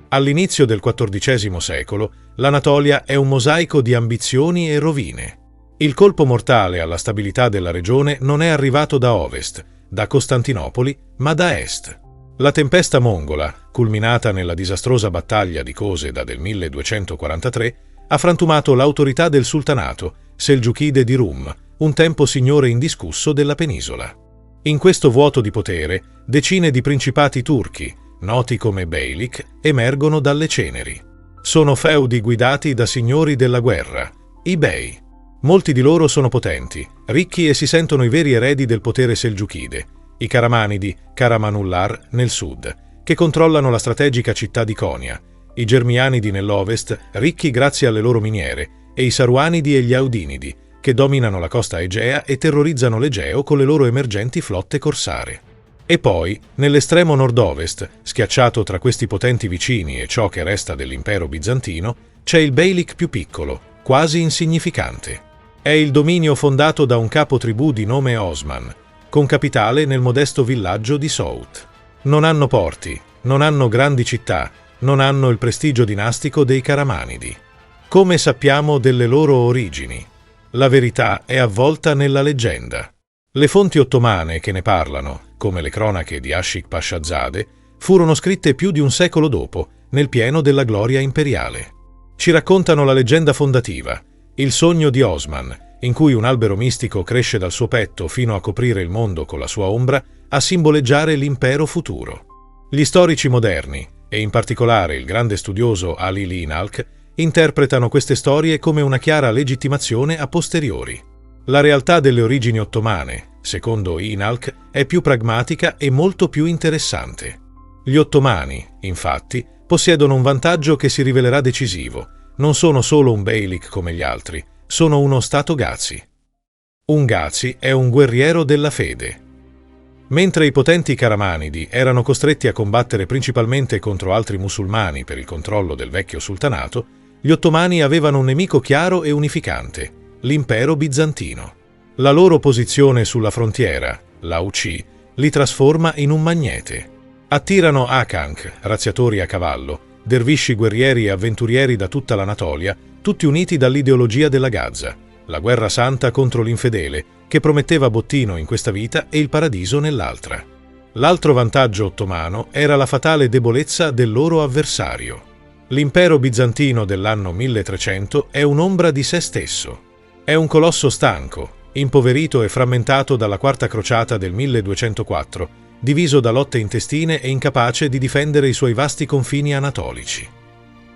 All'inizio del XIV secolo, l'Anatolia è un mosaico di ambizioni e rovine. Il colpo mortale alla stabilità della regione non è arrivato da ovest, da Costantinopoli, ma da est. La tempesta mongola, culminata nella disastrosa battaglia di Coseda del 1243, ha frantumato l'autorità del sultanato Selgiukide di Rum, un tempo signore indiscusso della penisola. In questo vuoto di potere, decine di principati turchi, noti come beylik, emergono dalle ceneri. Sono feudi guidati da signori della guerra, i bey. Molti di loro sono potenti, ricchi e si sentono i veri eredi del potere selgiukide, i Karamanidi, Karamanullar nel sud, che controllano la strategica città di Konya, i Germianidi nell'ovest, ricchi grazie alle loro miniere, e i Saruanidi e gli Audinidi, che dominano la costa egea e terrorizzano l'Egeo con le loro emergenti flotte corsare. E poi, nell'estremo nord-ovest, schiacciato tra questi potenti vicini e ciò che resta dell'impero bizantino, c'è il beylik più piccolo, quasi insignificante. È il dominio fondato da un capo tribù di nome Osman, con capitale nel modesto villaggio di Sout. Non hanno porti, non hanno grandi città, non hanno il prestigio dinastico dei Karamanidi. Come sappiamo delle loro origini? La verità è avvolta nella leggenda. Le fonti ottomane che ne parlano, come le cronache di Ashik Pashazade, furono scritte più di un secolo dopo, nel pieno della gloria imperiale. Ci raccontano la leggenda fondativa, il sogno di Osman, in cui un albero mistico cresce dal suo petto fino a coprire il mondo con la sua ombra, a simboleggiare l'impero futuro. Gli storici moderni, e in particolare il grande studioso Ali Linalk, interpretano queste storie come una chiara legittimazione a posteriori. La realtà delle origini ottomane, secondo Inalk, è più pragmatica e molto più interessante. Gli ottomani, infatti, possiedono un vantaggio che si rivelerà decisivo. Non sono solo un beylik come gli altri, sono uno stato Ghazi. Un Ghazi è un guerriero della fede. Mentre i potenti Karamanidi erano costretti a combattere principalmente contro altri musulmani per il controllo del vecchio sultanato, gli ottomani avevano un nemico chiaro e unificante, l'impero bizantino. La loro posizione sulla frontiera, l'Auci, li trasforma in un magnete. Attirano Akank, razziatori a cavallo, dervisci guerrieri e avventurieri da tutta l'Anatolia, tutti uniti dall'ideologia della Gazza, la guerra santa contro l'infedele, che prometteva bottino in questa vita e il paradiso nell'altra. L'altro vantaggio ottomano era la fatale debolezza del loro avversario. L'impero bizantino dell'anno 1300 è un'ombra di se stesso. È un colosso stanco, impoverito e frammentato dalla quarta crociata del 1204, diviso da lotte intestine e incapace di difendere i suoi vasti confini anatolici.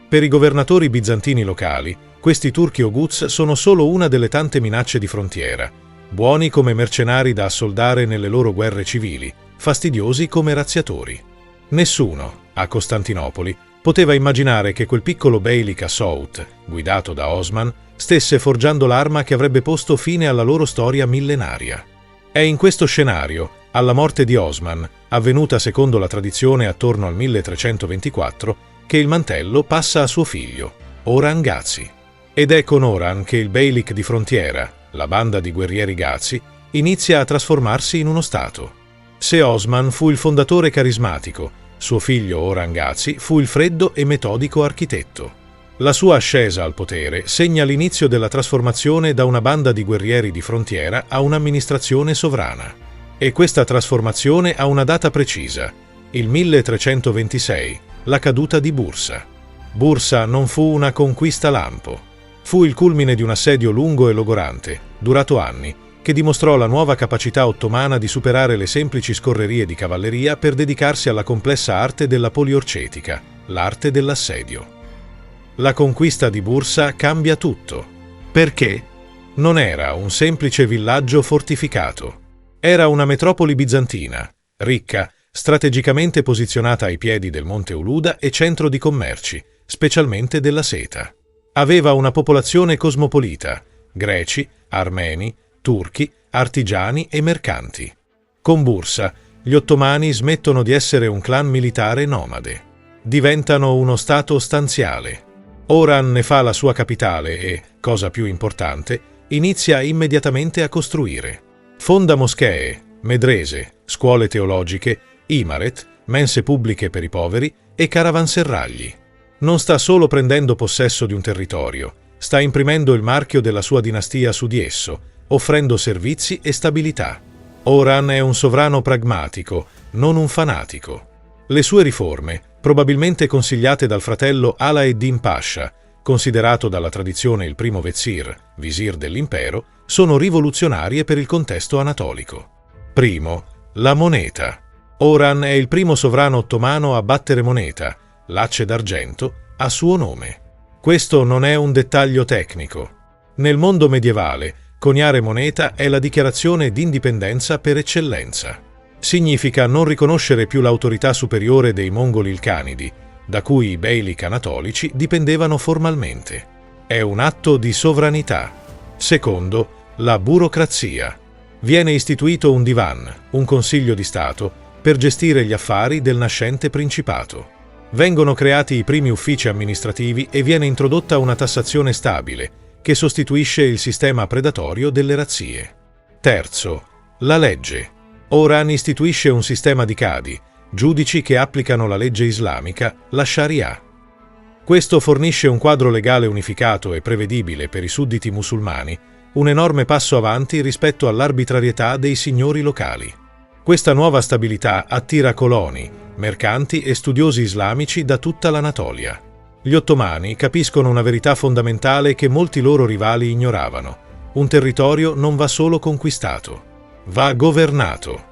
Per i governatori bizantini locali, questi turchi Oghuz sono solo una delle tante minacce di frontiera, buoni come mercenari da assoldare nelle loro guerre civili, fastidiosi come razziatori. Nessuno, a Costantinopoli, poteva immaginare che quel piccolo beylik a Sout, guidato da Osman, stesse forgiando l'arma che avrebbe posto fine alla loro storia millenaria. È in questo scenario, alla morte di Osman, avvenuta secondo la tradizione attorno al 1324, che il mantello passa a suo figlio, Orhan Ghazi. Ed è con Orhan che il beylik di frontiera, la banda di guerrieri Ghazi, inizia a trasformarsi in uno stato. Se Osman fu il fondatore carismatico, suo figlio Orhan Ghazi fu il freddo e metodico architetto. La sua ascesa al potere segna l'inizio della trasformazione da una banda di guerrieri di frontiera a un'amministrazione sovrana. E questa trasformazione ha una data precisa, il 1326, la caduta di Bursa. Bursa non fu una conquista lampo. Fu il culmine di un assedio lungo e logorante, durato anni, che dimostrò la nuova capacità ottomana di superare le semplici scorrerie di cavalleria per dedicarsi alla complessa arte della poliorcetica, l'arte dell'assedio. La conquista di Bursa cambia tutto. Perché? Non era un semplice villaggio fortificato. Era una metropoli bizantina, ricca, strategicamente posizionata ai piedi del Monte Uluda e centro di commerci, specialmente della seta. Aveva una popolazione cosmopolita, greci, armeni, turchi, artigiani e mercanti. Con Bursa, gli ottomani smettono di essere un clan militare nomade. Diventano uno stato stanziale. Orhan ne fa la sua capitale e, cosa più importante, inizia immediatamente a costruire. Fonda moschee, medrese, scuole teologiche, imaret, mense pubbliche per i poveri e caravanserragli. Non sta solo prendendo possesso di un territorio, sta imprimendo il marchio della sua dinastia su di esso, offrendo servizi e stabilità. Orhan è un sovrano pragmatico, non un fanatico. Le sue riforme, probabilmente consigliate dal fratello Ala-ed-Din Pasha, considerato dalla tradizione il primo visir dell'impero, sono rivoluzionarie per il contesto anatolico. Primo, la moneta. Orhan è il primo sovrano ottomano a battere moneta, lacce d'argento, a suo nome. Questo non è un dettaglio tecnico. Nel mondo medievale, coniare moneta è la dichiarazione d'indipendenza per eccellenza. Significa non riconoscere più l'autorità superiore dei mongoli ilcanidi, da cui i beylik anatolici dipendevano formalmente. È un atto di sovranità. Secondo, la burocrazia. Viene istituito un divan, un consiglio di Stato, per gestire gli affari del nascente principato. Vengono creati i primi uffici amministrativi e viene introdotta una tassazione stabile, che sostituisce il sistema predatorio delle razzie. Terzo, la legge. Orhan istituisce un sistema di qadi, giudici che applicano la legge islamica, la Sharia. Questo fornisce un quadro legale unificato e prevedibile per i sudditi musulmani, un enorme passo avanti rispetto all'arbitrarietà dei signori locali. Questa nuova stabilità attira coloni, mercanti e studiosi islamici da tutta l'Anatolia. Gli ottomani capiscono una verità fondamentale che molti loro rivali ignoravano. Un territorio non va solo conquistato, va governato.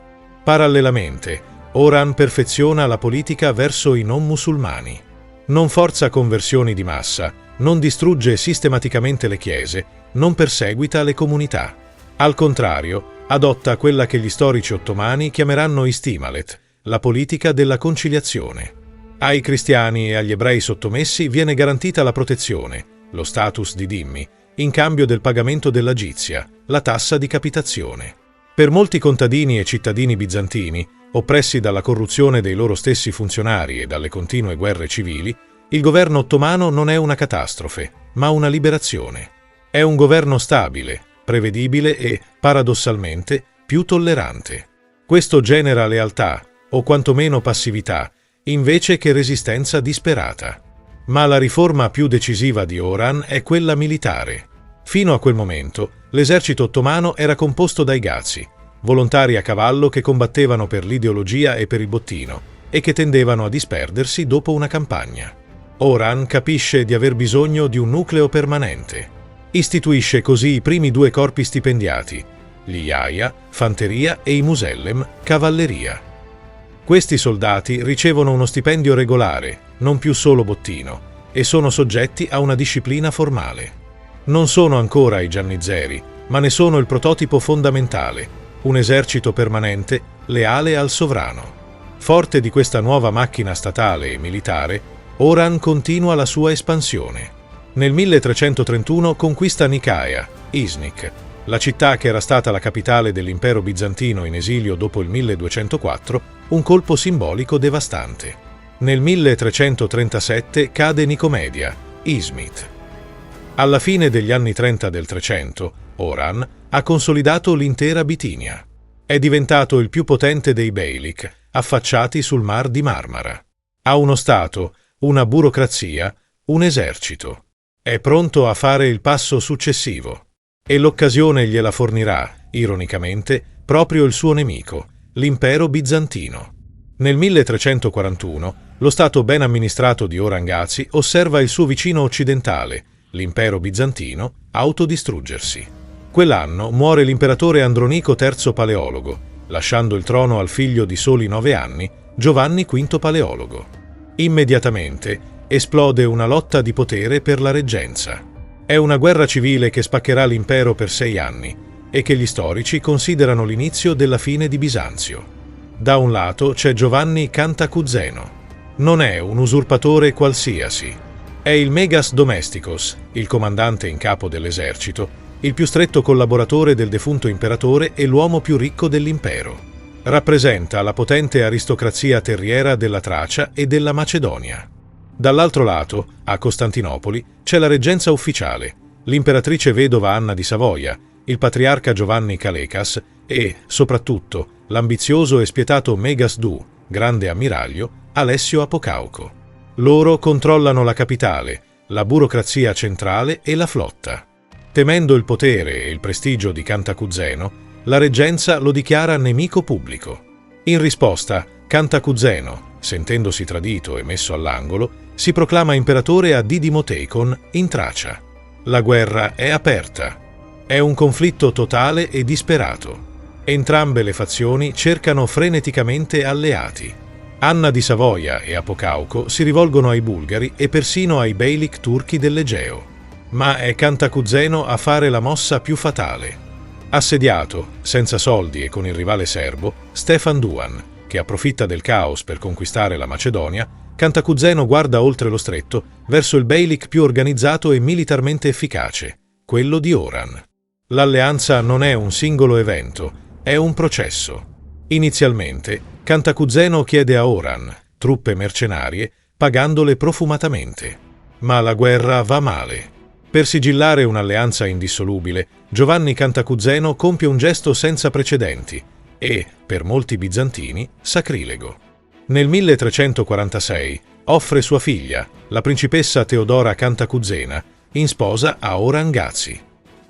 Parallelamente, Orhan perfeziona la politica verso i non musulmani. Non forza conversioni di massa, non distrugge sistematicamente le chiese, non perseguita le comunità. Al contrario, adotta quella che gli storici ottomani chiameranno istimalet, la politica della conciliazione. Ai cristiani e agli ebrei sottomessi viene garantita la protezione, lo status di dhimmi, in cambio del pagamento della jizya, la tassa di capitazione. Per molti contadini e cittadini bizantini, oppressi dalla corruzione dei loro stessi funzionari e dalle continue guerre civili, il governo ottomano non è una catastrofe, ma una liberazione. È un governo stabile, prevedibile e, paradossalmente, più tollerante. Questo genera lealtà, o quantomeno passività, invece che resistenza disperata. Ma la riforma più decisiva di Orhan è quella militare. Fino a quel momento, l'esercito ottomano era composto dai Gazi, volontari a cavallo che combattevano per l'ideologia e per il bottino, e che tendevano a disperdersi dopo una campagna. Orhan capisce di aver bisogno di un nucleo permanente. Istituisce così i primi due corpi stipendiati, gli Yaya, fanteria, e i Musellem, cavalleria. Questi soldati ricevono uno stipendio regolare, non più solo bottino, e sono soggetti a una disciplina formale. Non sono ancora i giannizzeri, ma ne sono il prototipo fondamentale, un esercito permanente, leale al sovrano. Forte di questa nuova macchina statale e militare, Orhan continua la sua espansione. Nel 1331 conquista Nicaea, Iznik, la città che era stata la capitale dell'impero bizantino in esilio dopo il 1204, un colpo simbolico devastante. Nel 1337 cade Nicomedia, Izmit. Alla fine degli anni 30 del 300, Orhan ha consolidato l'intera Bitinia. È diventato il più potente dei beylik, affacciati sul Mar di Marmara. Ha uno stato, una burocrazia, un esercito. È pronto a fare il passo successivo. E l'occasione gliela fornirà, ironicamente, proprio il suo nemico, l'impero bizantino. Nel 1341, lo stato ben amministrato di Orangazi osserva il suo vicino occidentale, l'impero bizantino, autodistruggersi. Quell'anno muore l'imperatore Andronico III Paleologo, lasciando il trono al figlio di soli 9 anni, Giovanni V Paleologo. Immediatamente esplode una lotta di potere per la reggenza. È una guerra civile che spaccherà l'impero per 6 anni e che gli storici considerano l'inizio della fine di Bisanzio. Da un lato c'è Giovanni Cantacuzeno. Non è un usurpatore qualsiasi. È il Megas Domesticos, il comandante in capo dell'esercito, il più stretto collaboratore del defunto imperatore e l'uomo più ricco dell'impero. Rappresenta la potente aristocrazia terriera della Tracia e della Macedonia. Dall'altro lato, a Costantinopoli, c'è la reggenza ufficiale, l'imperatrice vedova Anna di Savoia, il patriarca Giovanni Calecas e, soprattutto, l'ambizioso e spietato Megas II, grande ammiraglio, Alessio Apocauco. Loro controllano la capitale, la burocrazia centrale e la flotta. Temendo il potere e il prestigio di Cantacuzeno, la reggenza lo dichiara nemico pubblico. In risposta, Cantacuzeno, sentendosi tradito e messo all'angolo, si proclama imperatore a Didimo Teicon in Tracia. La guerra è aperta. È un conflitto totale e disperato. Entrambe le fazioni cercano freneticamente alleati. Anna di Savoia e Apocauco si rivolgono ai bulgari e persino ai beylik turchi dell'Egeo. Ma è Cantacuzeno a fare la mossa più fatale. Assediato, senza soldi e con il rivale serbo, Stefan Duan, che approfitta del caos per conquistare la Macedonia, Cantacuzeno guarda oltre lo stretto verso il beylik più organizzato e militarmente efficace, quello di Oran. L'alleanza non è un singolo evento, è un processo. Inizialmente, Cantacuzeno chiede a Oran truppe mercenarie, pagandole profumatamente. Ma la guerra va male. Per sigillare un'alleanza indissolubile, Giovanni Cantacuzeno compie un gesto senza precedenti e, per molti bizantini, sacrilego. Nel 1346 offre sua figlia, la principessa Teodora Cantacuzena, in sposa a Oran Gazi.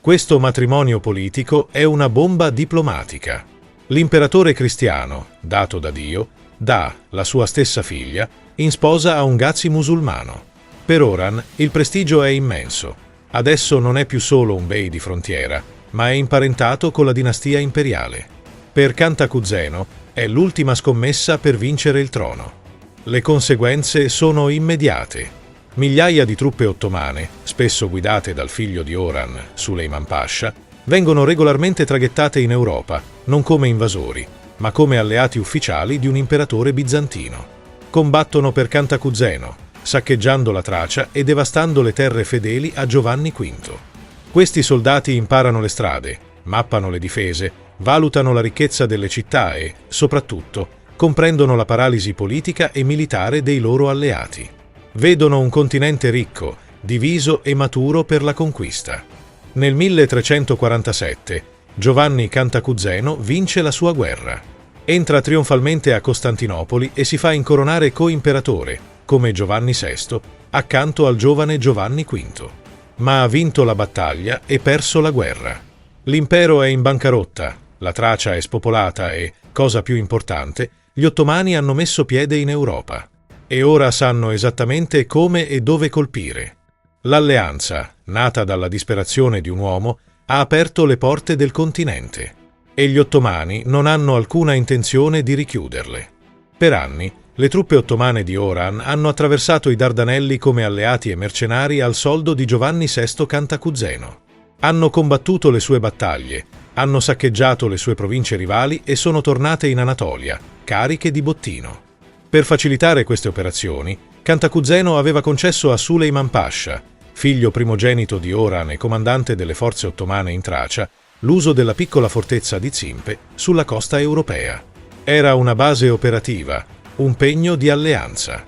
Questo matrimonio politico è una bomba diplomatica. L'imperatore cristiano, dato da Dio, dà la sua stessa figlia in sposa a un Gazi musulmano. Per Oran il prestigio è immenso. Adesso non è più solo un bey di frontiera, ma è imparentato con la dinastia imperiale. Per Cantacuzeno è l'ultima scommessa per vincere il trono. Le conseguenze sono immediate. Migliaia di truppe ottomane, spesso guidate dal figlio di Oran, Suleiman Pasha, vengono regolarmente traghettate in Europa, non come invasori, ma come alleati ufficiali di un imperatore bizantino. Combattono per Cantacuzeno, saccheggiando la Tracia e devastando le terre fedeli a Giovanni V. Questi soldati imparano le strade, mappano le difese, valutano la ricchezza delle città e, soprattutto, comprendono la paralisi politica e militare dei loro alleati. Vedono un continente ricco, diviso e maturo per la conquista. Nel 1347 Giovanni Cantacuzeno vince la sua guerra. Entra trionfalmente a Costantinopoli e si fa incoronare coimperatore, come Giovanni VI, accanto al giovane Giovanni V. Ma ha vinto la battaglia e perso la guerra. L'impero è in bancarotta, la Tracia è spopolata e, cosa più importante, gli ottomani hanno messo piede in Europa. E ora sanno esattamente come e dove colpire. L'alleanza, nata dalla disperazione di un uomo, ha aperto le porte del continente. E gli ottomani non hanno alcuna intenzione di richiuderle. Per anni, le truppe ottomane di Oran hanno attraversato i Dardanelli come alleati e mercenari al soldo di Giovanni VI Cantacuzeno. Hanno combattuto le sue battaglie, hanno saccheggiato le sue province rivali e sono tornate in Anatolia, cariche di bottino. Per facilitare queste operazioni, Cantacuzeno aveva concesso a Suleiman Pasha, figlio primogenito di Oran e comandante delle forze ottomane in Tracia, l'uso della piccola fortezza di Zimpe sulla costa europea. Era una base operativa, un pegno di alleanza.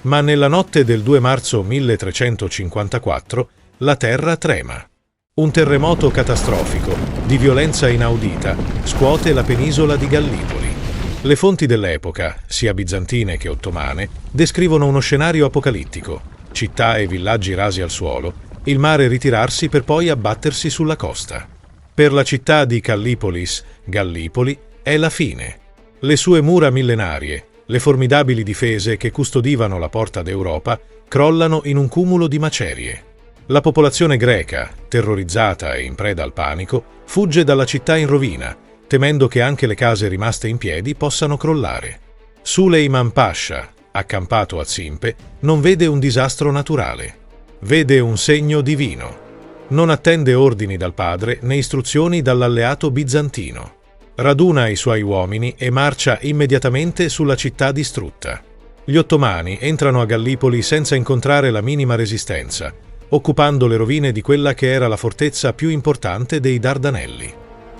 Ma nella notte del 2 marzo 1354 la terra trema. Un terremoto catastrofico, di violenza inaudita, scuote la penisola di Gallipoli. Le fonti dell'epoca, sia bizantine che ottomane, descrivono uno scenario apocalittico, città e villaggi rasi al suolo, il mare ritirarsi per poi abbattersi sulla costa. Per la città di Callipolis, Gallipoli, è la fine. Le sue mura millenarie, le formidabili difese che custodivano la porta d'Europa, crollano in un cumulo di macerie. La popolazione greca, terrorizzata e in preda al panico, fugge dalla città in rovina, temendo che anche le case rimaste in piedi possano crollare. Suleiman Pasha, accampato a Zimpe, non vede un disastro naturale. Vede un segno divino. Non attende ordini dal padre né istruzioni dall'alleato bizantino. Raduna i suoi uomini e marcia immediatamente sulla città distrutta. Gli ottomani entrano a Gallipoli senza incontrare la minima resistenza, occupando le rovine di quella che era la fortezza più importante dei Dardanelli.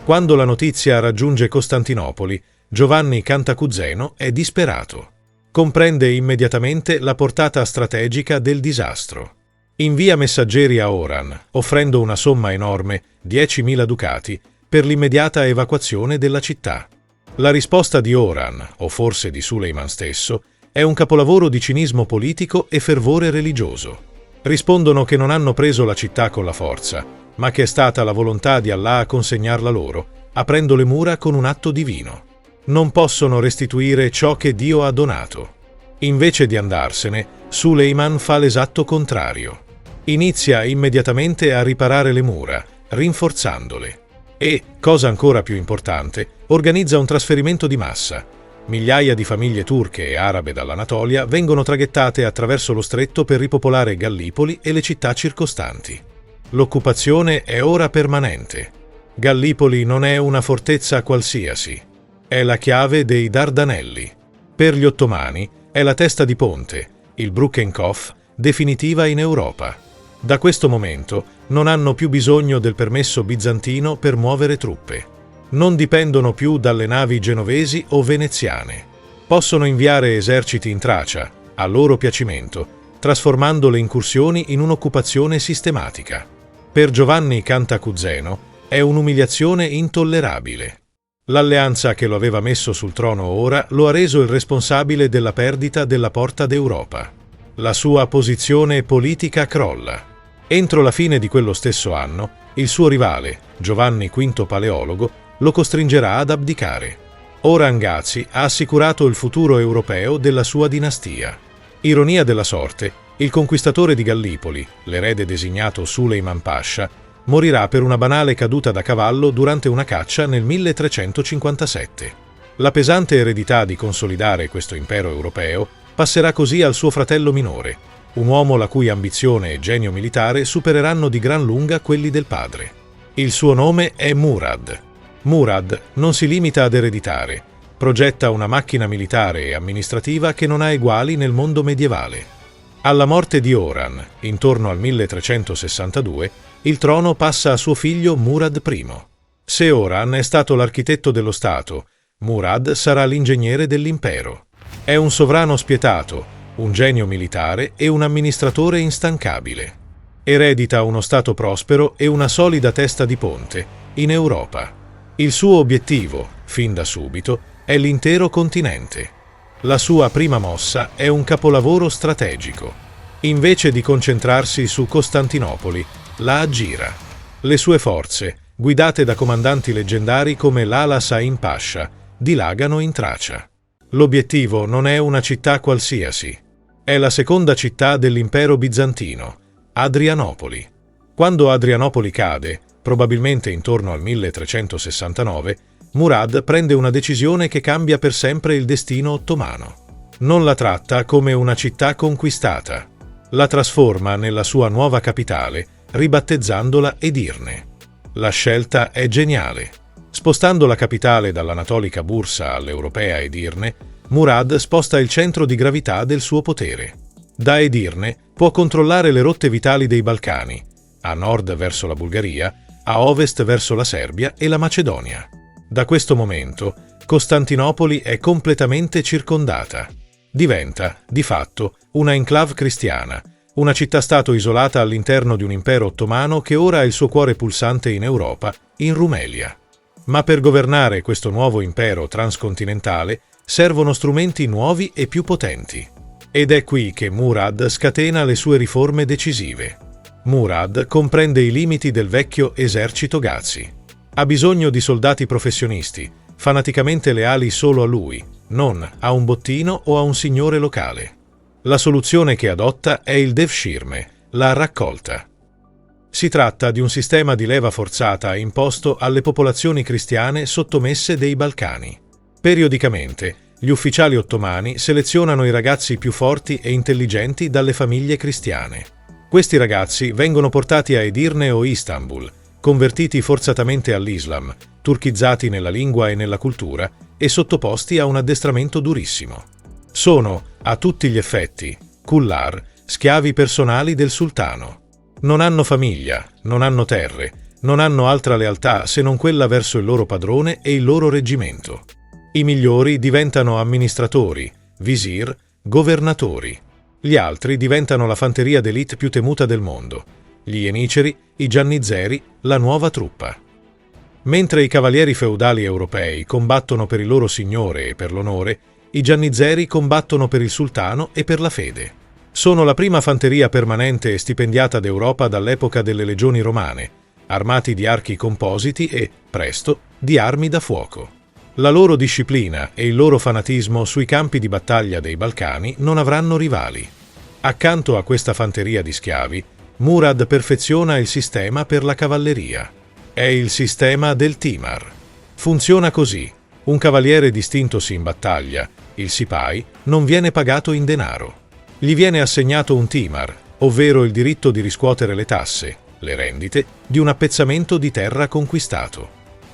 Quando la notizia raggiunge Costantinopoli, Giovanni Cantacuzeno è disperato. Comprende immediatamente la portata strategica del disastro. Invia messaggeri a Oran, offrendo una somma enorme, 10.000 ducati, per l'immediata evacuazione della città. La risposta di Oran, o forse di Suleiman stesso, È un capolavoro di cinismo politico e fervore religioso. Rispondono che non hanno preso la città con la forza, ma che è stata la volontà di Allah a consegnarla loro, aprendo le mura con un atto divino. Non possono restituire ciò che Dio ha donato. Invece di andarsene, Suleiman fa l'esatto contrario. Inizia immediatamente a riparare le mura, rinforzandole. E, cosa ancora più importante, organizza un trasferimento di massa. Migliaia di famiglie turche e arabe dall'Anatolia vengono traghettate attraverso lo stretto per ripopolare Gallipoli e le città circostanti. L'occupazione è ora permanente. Gallipoli non è una fortezza qualsiasi. È la chiave dei Dardanelli. Per gli ottomani è la testa di ponte, il Brückenkopf, definitiva in Europa. Da questo momento non hanno più bisogno del permesso bizantino per muovere truppe. Non dipendono più dalle navi genovesi o veneziane. Possono inviare eserciti in Tracia, a loro piacimento, trasformando le incursioni in un'occupazione sistematica. Per Giovanni Cantacuzeno è un'umiliazione intollerabile. L'alleanza che lo aveva messo sul trono ora lo ha reso il responsabile della perdita della Porta d'Europa. La sua posizione politica crolla. Entro la fine di quello stesso anno, il suo rivale, Giovanni V Paleologo, lo costringerà ad abdicare. Orangazzi ha assicurato il futuro europeo della sua dinastia. Ironia della sorte, il conquistatore di Gallipoli, l'erede designato Suleiman Pasha, morirà per una banale caduta da cavallo durante una caccia nel 1357. La pesante eredità di consolidare questo impero europeo passerà così al suo fratello minore, un uomo la cui ambizione e genio militare supereranno di gran lunga quelli del padre. Il suo nome è Murad. Murad non si limita ad ereditare, progetta una macchina militare e amministrativa che non ha eguali nel mondo medievale. Alla morte di Oran, intorno al 1362, il trono passa a suo figlio Murad I. Se Oran è stato l'architetto dello Stato, Murad sarà l'ingegnere dell'impero. È un sovrano spietato, un genio militare e un amministratore instancabile. Eredita uno Stato prospero e una solida testa di ponte in Europa. Il suo obiettivo, fin da subito, è l'intero continente. La sua prima mossa è un capolavoro strategico. Invece di concentrarsi su Costantinopoli, la aggira. Le sue forze, guidate da comandanti leggendari come Lala Sain Pasha, dilagano in Tracia. L'obiettivo non è una città qualsiasi. È la seconda città dell'impero bizantino, Adrianopoli. Quando Adrianopoli cade, probabilmente intorno al 1369, Murad prende una decisione che cambia per sempre il destino ottomano. Non la tratta come una città conquistata. La trasforma nella sua nuova capitale, ribattezzandola Edirne. La scelta è geniale. Spostando la capitale dall'anatolica Bursa all'europea Edirne, Murad sposta il centro di gravità del suo potere. Da Edirne può controllare le rotte vitali dei Balcani, a nord verso la Bulgaria, a ovest verso la Serbia e la Macedonia. Da questo momento, Costantinopoli è completamente circondata. Diventa, di fatto, una enclave cristiana, una città-stato isolata all'interno di un impero ottomano che ora ha il suo cuore pulsante in Europa, in Rumelia. Ma per governare questo nuovo impero transcontinentale servono strumenti nuovi e più potenti. Ed è qui che Murad scatena le sue riforme decisive. Murad comprende i limiti del vecchio esercito Gazi. Ha bisogno di soldati professionisti, fanaticamente leali solo a lui, non a un bottino o a un signore locale. La soluzione che adotta è il devshirme, la raccolta. Si tratta di un sistema di leva forzata imposto alle popolazioni cristiane sottomesse dei Balcani. Periodicamente, gli ufficiali ottomani selezionano i ragazzi più forti e intelligenti dalle famiglie cristiane. Questi ragazzi vengono portati a Edirne o Istanbul, convertiti forzatamente all'Islam, turchizzati nella lingua e nella cultura e sottoposti a un addestramento durissimo. Sono, a tutti gli effetti, kullar, schiavi personali del sultano. Non hanno famiglia, non hanno terre, non hanno altra lealtà se non quella verso il loro padrone e il loro reggimento. I migliori diventano amministratori, visir, governatori. Gli altri diventano la fanteria d'élite più temuta del mondo, gli jeniceri, i giannizzeri, la nuova truppa. Mentre i cavalieri feudali europei combattono per il loro signore e per l'onore, I giannizzeri combattono per il sultano e per la fede. Sono la prima fanteria permanente e stipendiata d'Europa dall'epoca delle legioni romane, armati di archi compositi e, presto, di armi da fuoco. La loro disciplina e il loro fanatismo sui campi di battaglia dei Balcani non avranno rivali. Accanto a questa fanteria di schiavi, Murad perfeziona il sistema per la cavalleria. È il sistema del Timar. Funziona così. Un cavaliere distintosi in battaglia, il Sipai, non viene pagato in denaro. Gli viene assegnato un Timar, ovvero il diritto di riscuotere le tasse, le rendite, di un appezzamento di terra conquistato.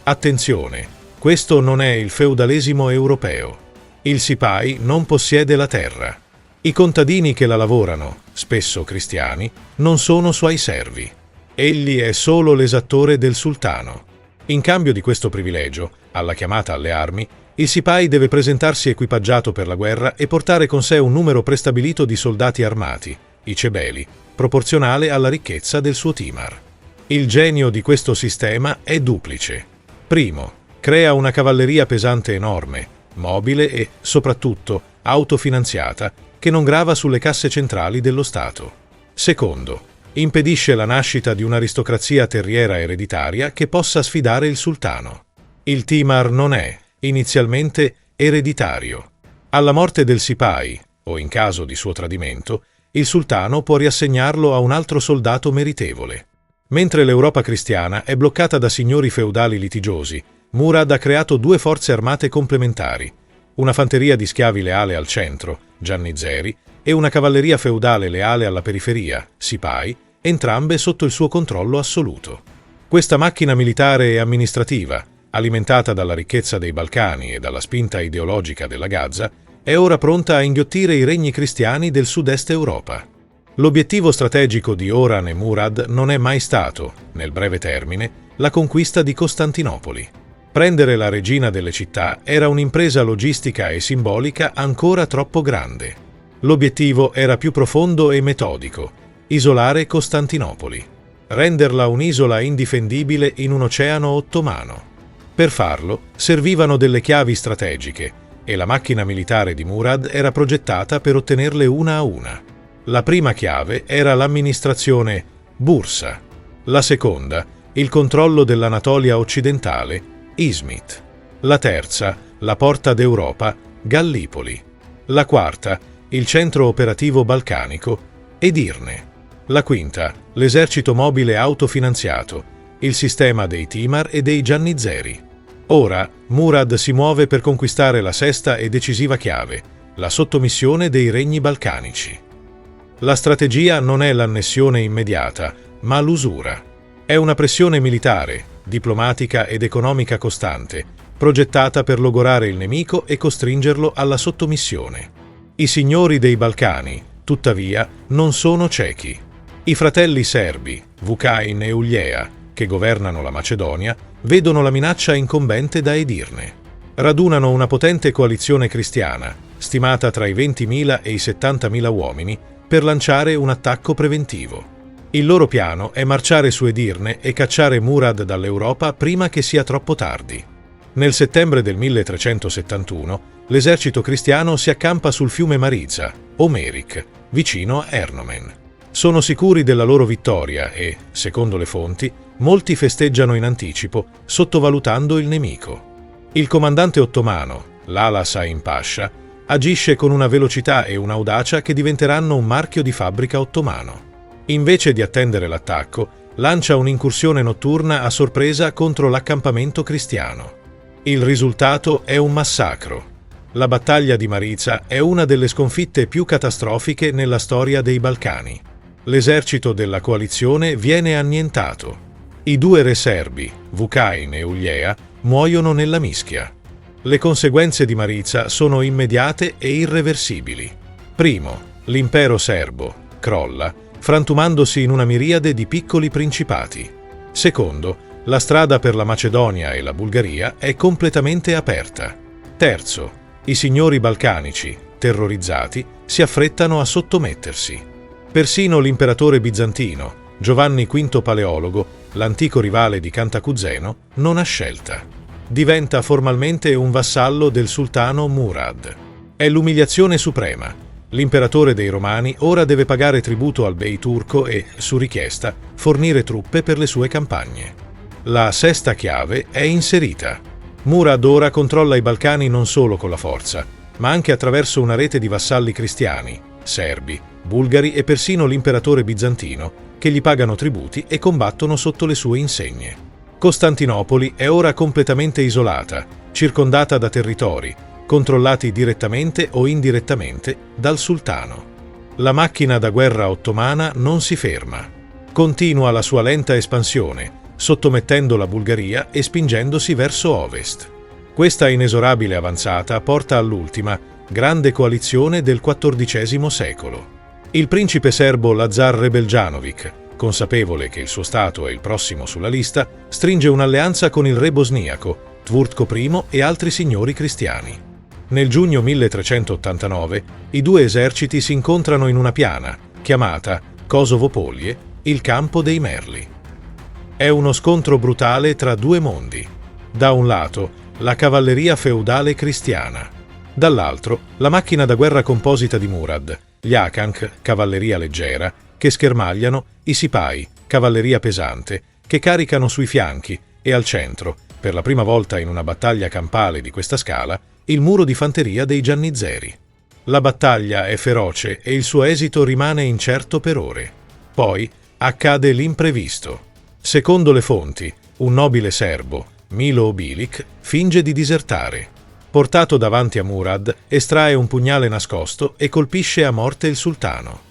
Attenzione! Questo non è il feudalesimo europeo. Il Sipai non possiede la terra. I contadini che la lavorano, spesso cristiani, non sono suoi servi. Egli è solo l'esattore del sultano. In cambio di questo privilegio, alla chiamata alle armi, il Sipai deve presentarsi equipaggiato per la guerra e portare con sé un numero prestabilito di soldati armati, i cebeli, proporzionale alla ricchezza del suo Timar. Il genio di questo sistema è duplice. Primo, crea una cavalleria pesante enorme, mobile e, soprattutto, autofinanziata, che non grava sulle casse centrali dello Stato. Secondo, impedisce la nascita di un'aristocrazia terriera ereditaria che possa sfidare il sultano. Il Timar non è, inizialmente, ereditario. Alla morte del Sipai, o in caso di suo tradimento, il sultano può riassegnarlo a un altro soldato meritevole. Mentre l'Europa cristiana è bloccata da signori feudali litigiosi, Murad ha creato due forze armate complementari, una fanteria di schiavi leale al centro, giannizzeri, e una cavalleria feudale leale alla periferia, Sipai, entrambe sotto il suo controllo assoluto. Questa macchina militare e amministrativa, alimentata dalla ricchezza dei Balcani e dalla spinta ideologica della Gaza, è ora pronta a inghiottire i regni cristiani del sud-est Europa. L'obiettivo strategico di Orhan e Murad non è mai stato, nel breve termine, la conquista di Costantinopoli. Prendere la regina delle città era un'impresa logistica e simbolica ancora troppo grande. L'obiettivo era più profondo e metodico: isolare Costantinopoli, renderla un'isola indifendibile in un oceano ottomano. Per farlo servivano delle chiavi strategiche e la macchina militare di Murad era progettata per ottenerle una a una. La prima chiave era l'amministrazione Bursa, la seconda il controllo dell'Anatolia occidentale, Izmit, la terza la porta d'Europa, Gallipoli, la quarta il centro operativo balcanico, Edirne, la quinta l'esercito mobile autofinanziato, il sistema dei Timar e dei giannizzeri. Ora Murad si muove per conquistare la sesta e decisiva chiave, la sottomissione dei regni balcanici. La strategia non è l'annessione immediata, ma l'usura. È una pressione militare, diplomatica ed economica costante, progettata per logorare il nemico e costringerlo alla sottomissione. I signori dei Balcani, tuttavia, non sono ciechi. I fratelli serbi, Vukain e Uljea, che governano la Macedonia, vedono la minaccia incombente da Edirne. Radunano una potente coalizione cristiana, stimata tra i 20.000 e i 70.000 uomini, per lanciare un attacco preventivo. Il loro piano è marciare su Edirne e cacciare Murad dall'Europa prima che sia troppo tardi. Nel settembre del 1371, l'esercito cristiano si accampa sul fiume Mariza, o Merik, vicino a Ernomen. Sono sicuri della loro vittoria e, secondo le fonti, molti festeggiano in anticipo, sottovalutando il nemico. Il comandante ottomano, Lala Sain Pasha, agisce con una velocità e un'audacia che diventeranno un marchio di fabbrica ottomano. Invece di attendere l'attacco, lancia un'incursione notturna a sorpresa contro l'accampamento cristiano. Il risultato è un massacro. La battaglia di Mariza è una delle sconfitte più catastrofiche nella storia dei Balcani. L'esercito della coalizione viene annientato. I due re serbi, Vukain e Uljea, muoiono nella mischia. Le conseguenze di Mariza sono immediate e irreversibili. Primo, l'impero serbo crolla, frantumandosi in una miriade di piccoli principati. Secondo, la strada per la Macedonia e la Bulgaria è completamente aperta. Terzo, i signori balcanici, terrorizzati, si affrettano a sottomettersi. Persino l'imperatore bizantino, Giovanni V Paleologo, l'antico rivale di Cantacuzeno, non ha scelta. Diventa formalmente un vassallo del sultano Murad. È l'umiliazione suprema. L'imperatore dei Romani ora deve pagare tributo al Bey turco e, su richiesta, fornire truppe per le sue campagne. La sesta chiave è inserita. Murad ora controlla i Balcani non solo con la forza, ma anche attraverso una rete di vassalli cristiani, serbi, bulgari e persino l'imperatore bizantino, che gli pagano tributi e combattono sotto le sue insegne. Costantinopoli è ora completamente isolata, circondata da territori, controllati direttamente o indirettamente dal sultano. La macchina da guerra ottomana non si ferma. Continua la sua lenta espansione, sottomettendo la Bulgaria e spingendosi verso ovest. Questa inesorabile avanzata porta all'ultima, grande coalizione del XIV secolo. Il principe serbo Lazar Rebeljanović, consapevole che il suo stato è il prossimo sulla lista, stringe un'alleanza con il re bosniaco, Tvurtko I e altri signori cristiani. Nel giugno 1389 i due eserciti si incontrano in una piana, chiamata Kosovo-Polje, il campo dei merli. È uno scontro brutale tra due mondi. Da un lato, la cavalleria feudale cristiana. Dall'altro, la macchina da guerra composita di Murad, gli Akank, cavalleria leggera, che schermagliano, i Sipahi, cavalleria pesante, che caricano sui fianchi, e al centro, per la prima volta in una battaglia campale di questa scala, il muro di fanteria dei Giannizzeri. La battaglia è feroce e il suo esito rimane incerto per ore. Poi accade l'imprevisto. Secondo le fonti, un nobile serbo, Milo Bilic, finge di disertare. Portato davanti a Murad, estrae un pugnale nascosto e colpisce a morte il sultano.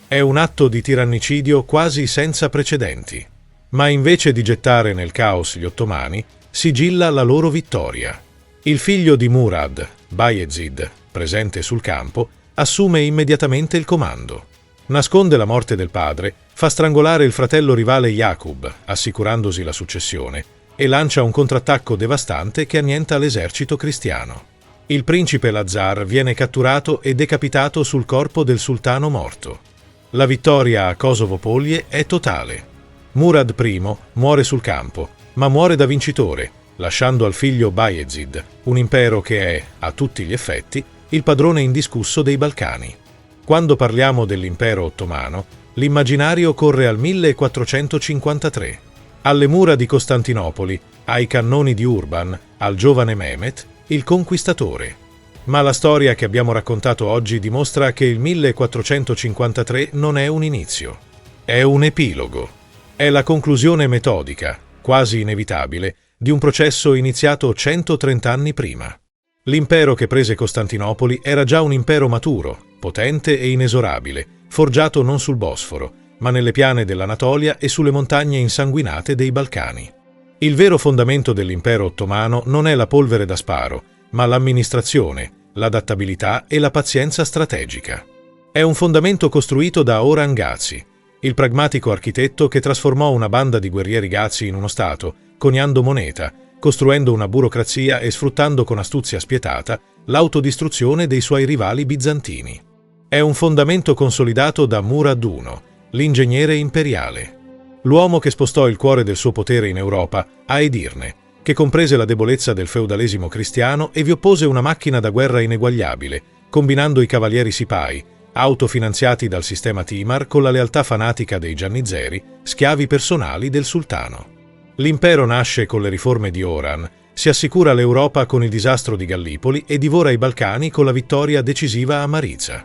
È un atto di tirannicidio quasi senza precedenti. Ma invece di gettare nel caos gli ottomani, sigilla la loro vittoria. Il figlio di Murad, Bayezid, presente sul campo, assume immediatamente il comando. Nasconde la morte del padre, fa strangolare il fratello rivale Yaqub, assicurandosi la successione, e lancia un contrattacco devastante che annienta l'esercito cristiano. Il principe Lazar viene catturato e decapitato sul corpo del sultano morto. La vittoria a Kosovo-Polje è totale. Murad I muore sul campo, ma muore da vincitore, lasciando al figlio Bayezid un impero che è, a tutti gli effetti, il padrone indiscusso dei Balcani. Quando parliamo dell'impero ottomano, l'immaginario corre al 1453. Alle mura di Costantinopoli, ai cannoni di Urban, al giovane Mehmet, il conquistatore. Ma la storia che abbiamo raccontato oggi dimostra che il 1453 non è un inizio, è un epilogo. È la conclusione metodica, quasi inevitabile, di un processo iniziato 130 anni prima. L'impero che prese Costantinopoli era già un impero maturo, potente e inesorabile, forgiato non sul Bosforo, ma nelle piane dell'Anatolia e sulle montagne insanguinate dei Balcani. Il vero fondamento dell'impero ottomano non è la polvere da sparo, ma l'amministrazione, l'adattabilità e la pazienza strategica. È un fondamento costruito da Orhan Gazi, il pragmatico architetto che trasformò una banda di guerrieri Gazi in uno Stato, coniando moneta, costruendo una burocrazia e sfruttando con astuzia spietata l'autodistruzione dei suoi rivali bizantini. È un fondamento consolidato da Murad I, l'ingegnere imperiale. L'uomo che spostò il cuore del suo potere in Europa a Edirne, che comprese la debolezza del feudalesimo cristiano e vi oppose una macchina da guerra ineguagliabile, combinando i cavalieri Sipahi, autofinanziati dal sistema Timar con la lealtà fanatica dei Giannizzeri, schiavi personali del sultano. L'impero nasce con le riforme di Orhan, si assicura l'Europa con il disastro di Gallipoli e divora i Balcani con la vittoria decisiva a Maritsa.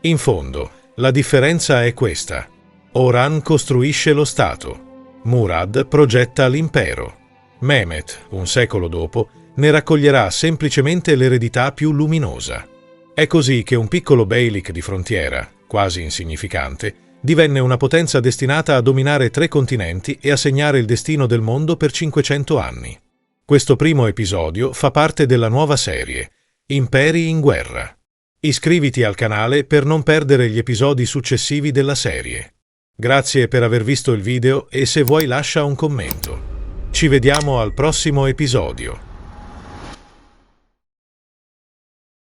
In fondo, la differenza è questa. Orhan costruisce lo Stato. Murad progetta l'impero. Mehmet, un secolo dopo, ne raccoglierà semplicemente l'eredità più luminosa. È così che un piccolo beylik di frontiera, quasi insignificante, divenne una potenza destinata a dominare 3 continenti e a segnare il destino del mondo per 500 anni. Questo primo episodio fa parte della nuova serie, Imperi in guerra. Iscriviti al canale per non perdere gli episodi successivi della serie. Grazie per aver visto il video e se vuoi lascia un commento. Ci vediamo al prossimo episodio.